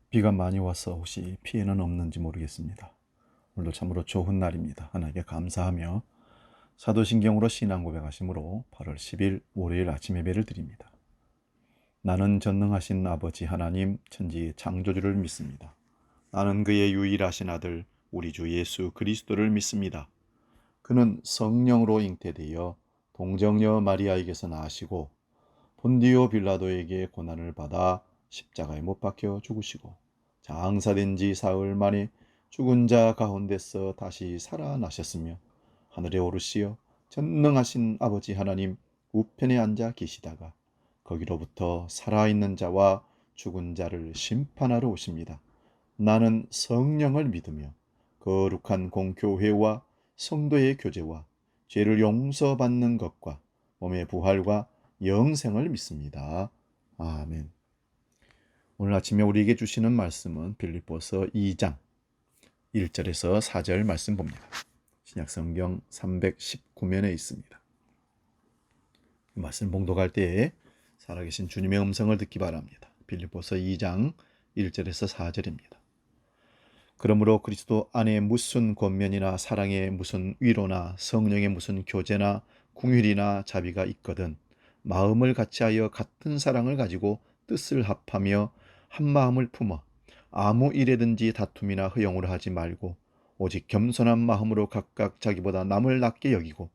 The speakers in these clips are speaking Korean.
비가 많이 와서 혹시 피해는 없는지 모르겠습니다. 오늘도 참으로 좋은 날입니다. 하나님께 감사하며 사도신경으로 신앙 고백하심으로 8월 10일 월요일 아침 예배를 드립니다. 나는 전능하신 아버지 하나님 천지의 창조주를 믿습니다. 나는 그의 유일하신 아들 우리 주 예수 그리스도를 믿습니다. 그는 성령으로 잉태되어 동정녀 마리아에게서 나시고 본디오 빌라도에게 고난을 받아 십자가에 못 박혀 죽으시고 장사된 지 사흘 만에 죽은 자 가운데서 다시 살아나셨으며 하늘에 오르시어 전능하신 아버지 하나님 우편에 앉아 계시다가 거기로부터 살아있는 자와 죽은 자를 심판하러 오십니다. 나는 성령을 믿으며 거룩한 공교회와 성도의 교제와 죄를 용서받는 것과 몸의 부활과 영생을 믿습니다. 아멘. 오늘 아침에 우리에게 주시는 말씀은 빌립보서 2장 1절에서 4절 말씀 봅니다. 신약성경 319면에 있습니다. 이 말씀 봉독할 때에 살아계신 주님의 음성을 듣기 바랍니다. 빌립보서 2장 1절에서 4절입니다. 그러므로 그리스도 안에 무슨 권면이나 사랑의 무슨 위로나 성령의 무슨 교제나 궁율이나 자비가 있거든 마음을 같이하여 같은 사랑을 가지고 뜻을 합하며 한 마음을 품어 아무 일에든지 다툼이나 허용을 하지 말고 오직 겸손한 마음으로 각각 자기보다 남을 낮게 여기고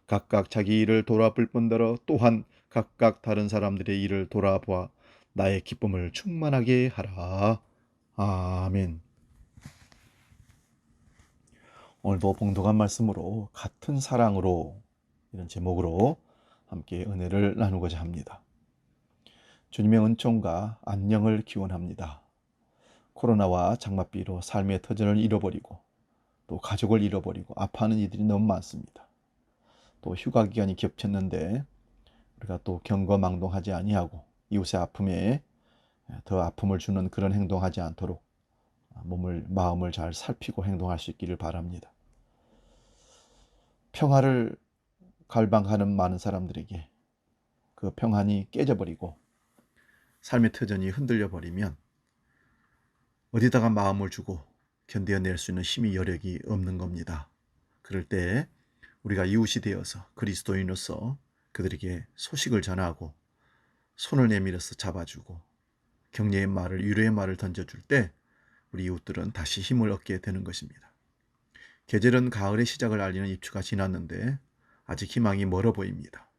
각각 자기 일을 돌아볼 뿐더러 또한 각각 다른 사람들의 일을 돌아보아 나의 기쁨을 충만하게 하라. 아멘. 오늘도 봉독한 말씀으로 같은 사랑으로 이런 제목으로 함께 은혜를 나누고자 합니다. 주님의 은총과 안녕을 기원합니다. 코로나와 장맛비로 삶의 터전을 잃어버리고 또 가족을 잃어버리고 아파하는 이들이 너무 많습니다. 또 휴가 기간이 겹쳤는데 우리가 또 경거망동하지 아니하고 이웃의 아픔에 더 아픔을 주는 그런 행동하지 않도록 마음을 잘 살피고 행동할 수 있기를 바랍니다. 평화를 갈망하는 많은 사람들에게 그 평안이 깨져버리고 삶의 터전이 흔들려 버리면 어디다가 마음을 주고 견뎌낼 수 있는 힘이 여력이 없는 겁니다. 그럴 때 우리가 이웃이 되어서 그리스도인으로서 그들에게 소식을 전하고 손을 내밀어서 잡아주고 격려의 말을 위로의 말을 던져줄 때 우리 이웃들은 다시 힘을 얻게 되는 것입니다. 계절은 가을의 시작을 알리는 입추가 지났는데 아직 희망이 멀어 보입니다.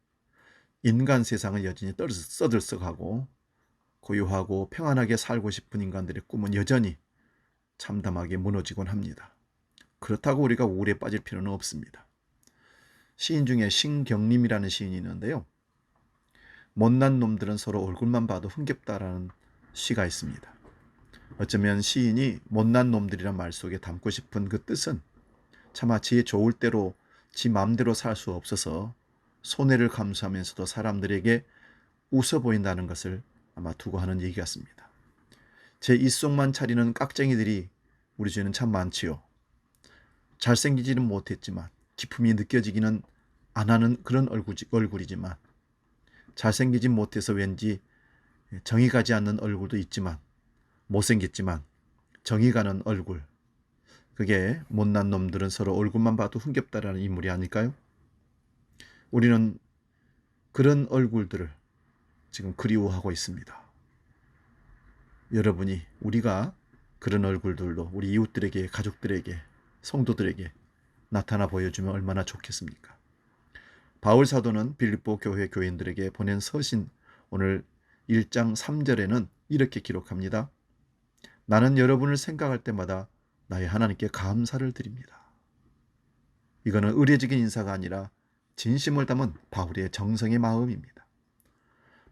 인간 세상은 여전히 떠들썩하고 고요하고 평안하게 살고 싶은 인간들의 꿈은 여전히 참담하게 무너지곤 합니다. 그렇다고 우리가 우울에 빠질 필요는 없습니다. 시인 중에 신경림이라는 시인이 있는데요. 못난 놈들은 서로 얼굴만 봐도 흥겹다라는 시가 있습니다. 어쩌면 시인이 못난 놈들이란 말 속에 담고 싶은 그 뜻은 차마 지 좋을 대로 지 마음대로 살 수 없어서 손해를 감수하면서도 사람들에게 웃어 보인다는 것을 아마 두고 하는 얘기 같습니다. 제 입속만 차리는 깍쟁이들이 우리 주에는 참 많지요. 잘생기지는 못했지만 기품이 느껴지기는 안 하는 그런 얼굴이지만 잘생기진 못해서 왠지 정이 가지 않는 얼굴도 있지만 못생겼지만 정이 가는 얼굴, 그게 못난 놈들은 서로 얼굴만 봐도 흥겹다라는 인물이 아닐까요? 우리는 그런 얼굴들을 지금 그리워하고 있습니다. 여러분이 우리가 그런 얼굴들로 우리 이웃들에게, 가족들에게, 성도들에게 나타나 보여주면 얼마나 좋겠습니까? 바울 사도는 빌립보 교회 교인들에게 보낸 서신 오늘 1장 3절에는 이렇게 기록합니다. 나는 여러분을 생각할 때마다 나의 하나님께 감사를 드립니다. 이거는 의례적인 인사가 아니라 진심을 담은 바울의 정성의 마음입니다.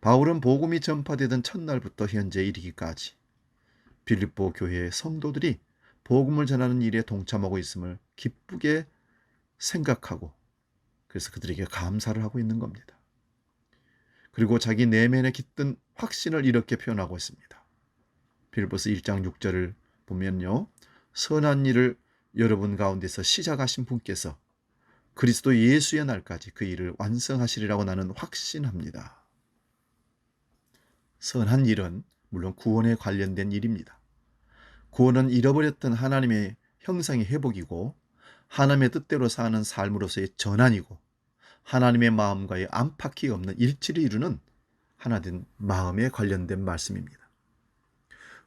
바울은 복음이 전파되던 첫날부터 현재 이르기까지 빌립보 교회의 성도들이 복음을 전하는 일에 동참하고 있음을 기쁘게 생각하고 그래서 그들에게 감사를 하고 있는 겁니다. 그리고 자기 내면에 깃든 확신을 이렇게 표현하고 있습니다. 빌립보서 1장 6절을 보면요. 선한 일을 여러분 가운데서 시작하신 분께서 그리스도 예수의 날까지 그 일을 완성하시리라고 나는 확신합니다. 선한 일은 물론 구원에 관련된 일입니다. 구원은 잃어버렸던 하나님의 형상의 회복이고 하나님의 뜻대로 사는 삶으로서의 전환이고 하나님의 마음과의 안팎이 없는 일치를 이루는 하나된 마음에 관련된 말씀입니다.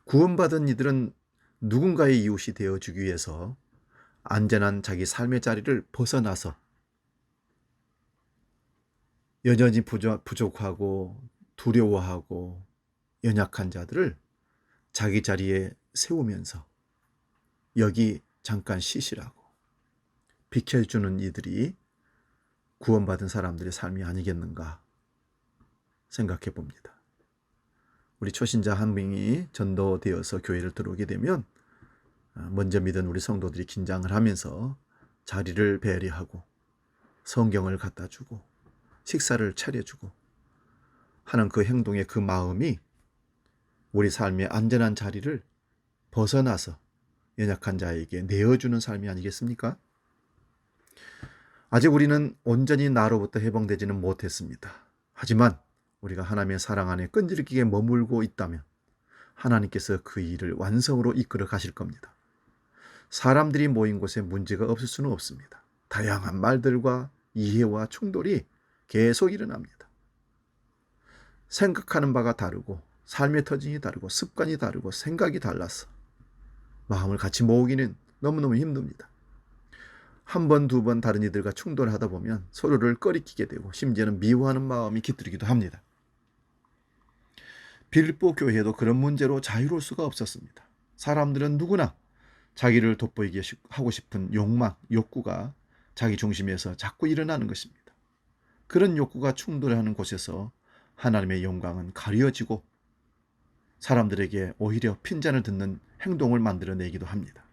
구원받은 이들은 누군가의 이웃이 되어주기 위해서 안전한 자기 삶의 자리를 벗어나서 여전히 부족하고 두려워하고 연약한 자들을 자기 자리에 세우면서 여기 잠깐 쉬시라고 비켜주는 이들이 구원받은 사람들의 삶이 아니겠는가 생각해 봅니다. 우리 초신자 한 명이 전도되어서 교회를 들어오게 되면 먼저 믿은 우리 성도들이 긴장을 하면서 자리를 배려하고 성경을 갖다 주고 식사를 차려주고 하는 그 행동의 그 마음이 우리 삶의 안전한 자리를 벗어나서 연약한 자에게 내어주는 삶이 아니겠습니까? 아직 우리는 온전히 나로부터 해방되지는 못했습니다. 하지만 우리가 하나님의 사랑 안에 끈질기게 머물고 있다면 하나님께서 그 일을 완성으로 이끌어 가실 겁니다. 사람들이 모인 곳에 문제가 없을 수는 없습니다. 다양한 말들과 이해와 충돌이 계속 일어납니다. 생각하는 바가 다르고 삶의 터전이 다르고 습관이 다르고 생각이 달라서 마음을 같이 모으기는 너무너무 힘듭니다. 한 번, 두 번 다른 이들과 충돌하다 보면 서로를 꺼리끼게 되고 심지어는 미워하는 마음이 깃들이기도 합니다. 빌립보 교회도 그런 문제로 자유로울 수가 없었습니다. 사람들은 누구나 자기를 돋보이게 하고 싶은 욕망, 욕구가 자기 중심에서 자꾸 일어나는 것입니다. 그런 욕구가 충돌하는 곳에서 하나님의 영광은 가려지고 사람들에게 오히려 핀잔을 듣는 행동을 만들어내기도 합니다.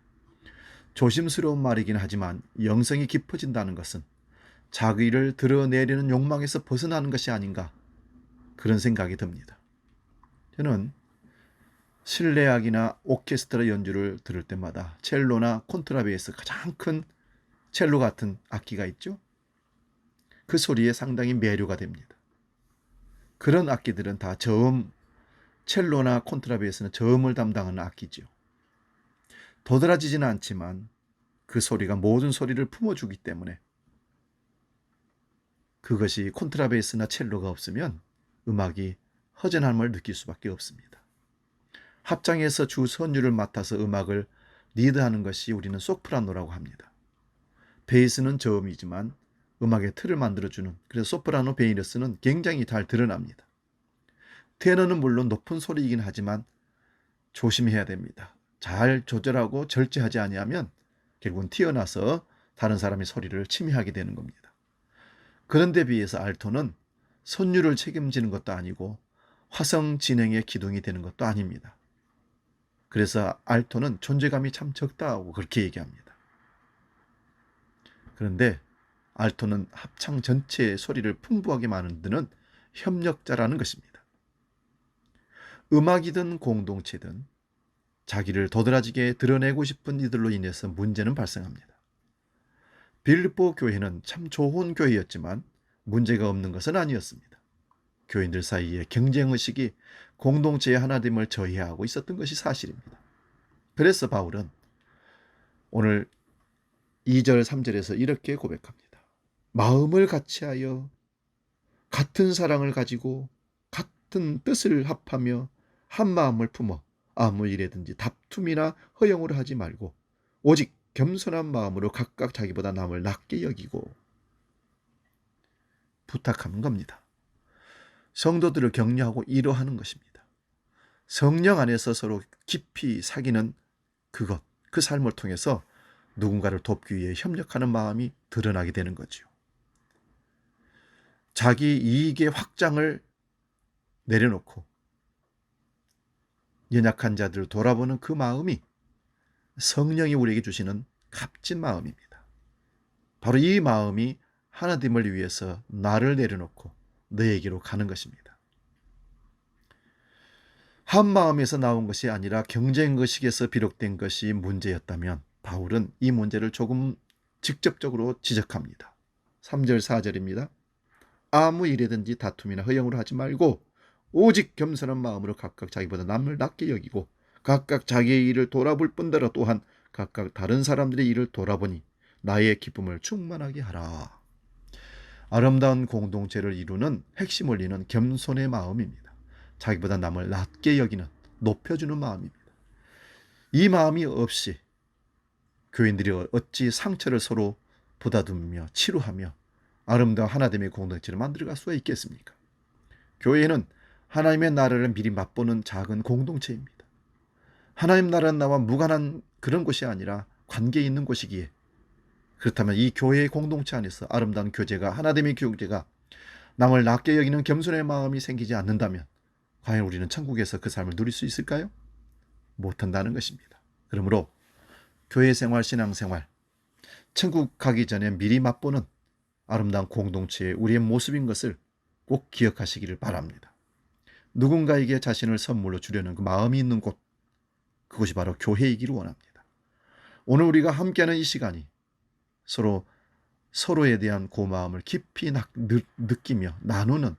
조심스러운 말이긴 하지만 영성이 깊어진다는 것은 자기를 드러내려는 욕망에서 벗어나는 것이 아닌가 그런 생각이 듭니다. 저는 실내악이나 오케스트라 연주를 들을 때마다 첼로나 콘트라베이스 가장 큰 첼로 같은 악기가 있죠. 그 소리에 상당히 매료가 됩니다. 그런 악기들은 다 저음, 첼로나 콘트라베이스는 저음을 담당하는 악기죠. 도드라지지는 않지만 그 소리가 모든 소리를 품어주기 때문에 그것이 콘트라베이스나 첼로가 없으면 음악이 허전함을 느낄 수밖에 없습니다. 합장에서 주 선율을 맡아서 음악을 리드하는 것이 우리는 소프라노라고 합니다. 베이스는 저음이지만 음악의 틀을 만들어주는, 그래서 소프라노 베이너스는 굉장히 잘 드러납니다. 테너는 물론 높은 소리이긴 하지만 조심해야 됩니다. 잘 조절하고 절제하지 아니하면 결국은 튀어나서 다른 사람의 소리를 침해하게 되는 겁니다. 그런데 비해서 알토는 선율을 책임지는 것도 아니고 화성 진행의 기둥이 되는 것도 아닙니다. 그래서 알토는 존재감이 참 적다고 그렇게 얘기합니다. 그런데 알토는 합창 전체의 소리를 풍부하게 만드는 협력자라는 것입니다. 음악이든 공동체든 자기를 도드라지게 드러내고 싶은 이들로 인해서 문제는 발생합니다. 빌립보 교회는 참 좋은 교회였지만 문제가 없는 것은 아니었습니다. 교인들 사이에 경쟁의식이 공동체의 하나됨을 저해하고 있었던 것이 사실입니다. 그래서 바울은 오늘 2절 3절에서 이렇게 고백합니다. 마음을 같이하여 같은 사랑을 가지고 같은 뜻을 합하며 한 마음을 품어 아무 일에든지 다툼이나 허영으로 하지 말고 오직 겸손한 마음으로 각각 자기보다 남을 낮게 여기고 부탁하는 겁니다. 성도들을 격려하고 위로하는 것입니다. 성령 안에서 서로 깊이 사귀는 그것, 그 삶을 통해서 누군가를 돕기 위해 협력하는 마음이 드러나게 되는 거죠. 자기 이익의 확장을 내려놓고 연약한 자들을 돌아보는 그 마음이 성령이 우리에게 주시는 값진 마음입니다. 바로 이 마음이 하나님을 위해서 나를 내려놓고 너에게로 가는 것입니다. 한 마음에서 나온 것이 아니라 경쟁의식에서 비롯된 것이 문제였다면 바울은 이 문제를 조금 직접적으로 지적합니다. 3절 4절입니다. 아무 일에든지 다툼이나 허영으로 하지 말고 오직 겸손한 마음으로 각각 자기보다 남을 낮게 여기고 각각 자기의 일을 돌아볼 뿐더러 또한 각각 다른 사람들의 일을 돌아보니 나의 기쁨을 충만하게 하라. 아름다운 공동체를 이루는 핵심 원리는 겸손의 마음입니다. 자기보다 남을 낮게 여기는, 높여주는 마음입니다. 이 마음이 없이 교인들이 어찌 상처를 서로 보다듬으며 치료하며 아름다운 하나됨의 공동체를 만들어갈 수가 있겠습니까? 교회는 하나님의 나라를 미리 맛보는 작은 공동체입니다. 하나님 나라는 나와 무관한 그런 곳이 아니라 관계 있는 곳이기에, 그렇다면 이 교회의 공동체 안에서 아름다운 교제가, 하나됨의 교제가, 남을 낮게 여기는 겸손의 마음이 생기지 않는다면 과연 우리는 천국에서 그 삶을 누릴 수 있을까요? 못한다는 것입니다. 그러므로 교회 생활, 신앙 생활, 천국 가기 전에 미리 맛보는 아름다운 공동체의 우리의 모습인 것을 꼭 기억하시기를 바랍니다. 누군가에게 자신을 선물로 주려는 그 마음이 있는 곳, 그것이 바로 교회이기를 원합니다. 오늘 우리가 함께하는 이 시간이 서로에 대한 고마움을 깊이 느끼며 나누는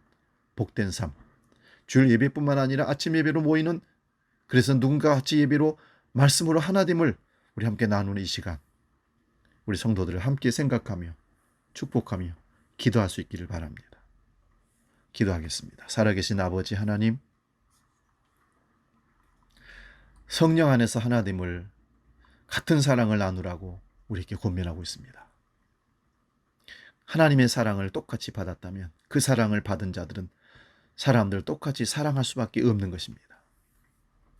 복된 삶, 주일 예배뿐만 아니라 아침 예배로 모이는, 그래서 누군가 같이 예배로 말씀으로 하나됨을 우리 함께 나누는 이 시간, 우리 성도들을 함께 생각하며 축복하며 기도할 수 있기를 바랍니다. 기도하겠습니다. 살아계신 아버지 하나님, 성령 안에서 하나됨을, 같은 사랑을 나누라고 우리에게 권면하고 있습니다. 하나님의 사랑을 똑같이 받았다면 그 사랑을 받은 자들은 사람들 똑같이 사랑할 수밖에 없는 것입니다.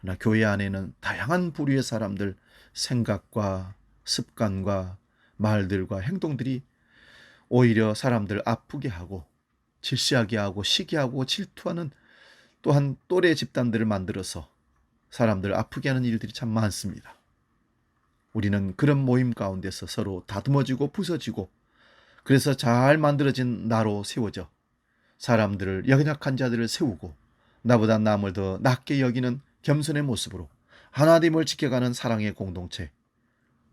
그러나 교회 안에는 다양한 부류의 사람들, 생각과 습관과 말들과 행동들이 오히려 사람들 아프게 하고 질시하게 하고 시기하고 질투하는, 또한 또래 집단들을 만들어서 사람들 아프게 하는 일들이 참 많습니다. 우리는 그런 모임 가운데서 서로 다듬어지고 부서지고, 그래서 잘 만들어진 나로 세워져 사람들을, 연약한 자들을 세우고 나보다 남을 더 낮게 여기는 겸손의 모습으로 하나됨을 지켜가는 사랑의 공동체,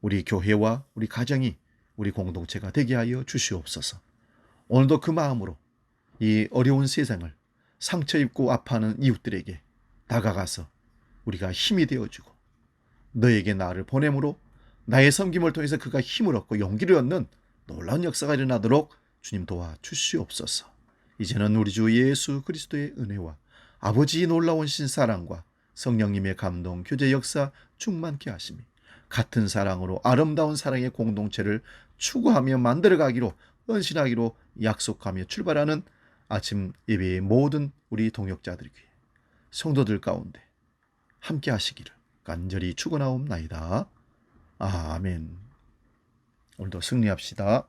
우리 교회와 우리 가정이, 우리 공동체가 되게 하여 주시옵소서. 오늘도 그 마음으로 이 어려운 세상을, 상처 입고 아파하는 이웃들에게 다가가서 우리가 힘이 되어주고, 너에게 나를 보냄으로 나의 섬김을 통해서 그가 힘을 얻고 용기를 얻는 놀라운 역사가 일어나도록 주님 도와주시옵소서. 이제는 우리 주 예수 그리스도의 은혜와 아버지의 놀라운 신사랑과 성령님의 감동, 교제 역사 충만케 하심이, 같은 사랑으로 아름다운 사랑의 공동체를 추구하며 만들어가기로, 헌신하기로 약속하며 출발하는 아침 예배의 모든 우리 동역자들에게, 성도들 가운데 함께 하시기를 간절히 축원하옵나이다. 아멘. 오늘도 승리합시다.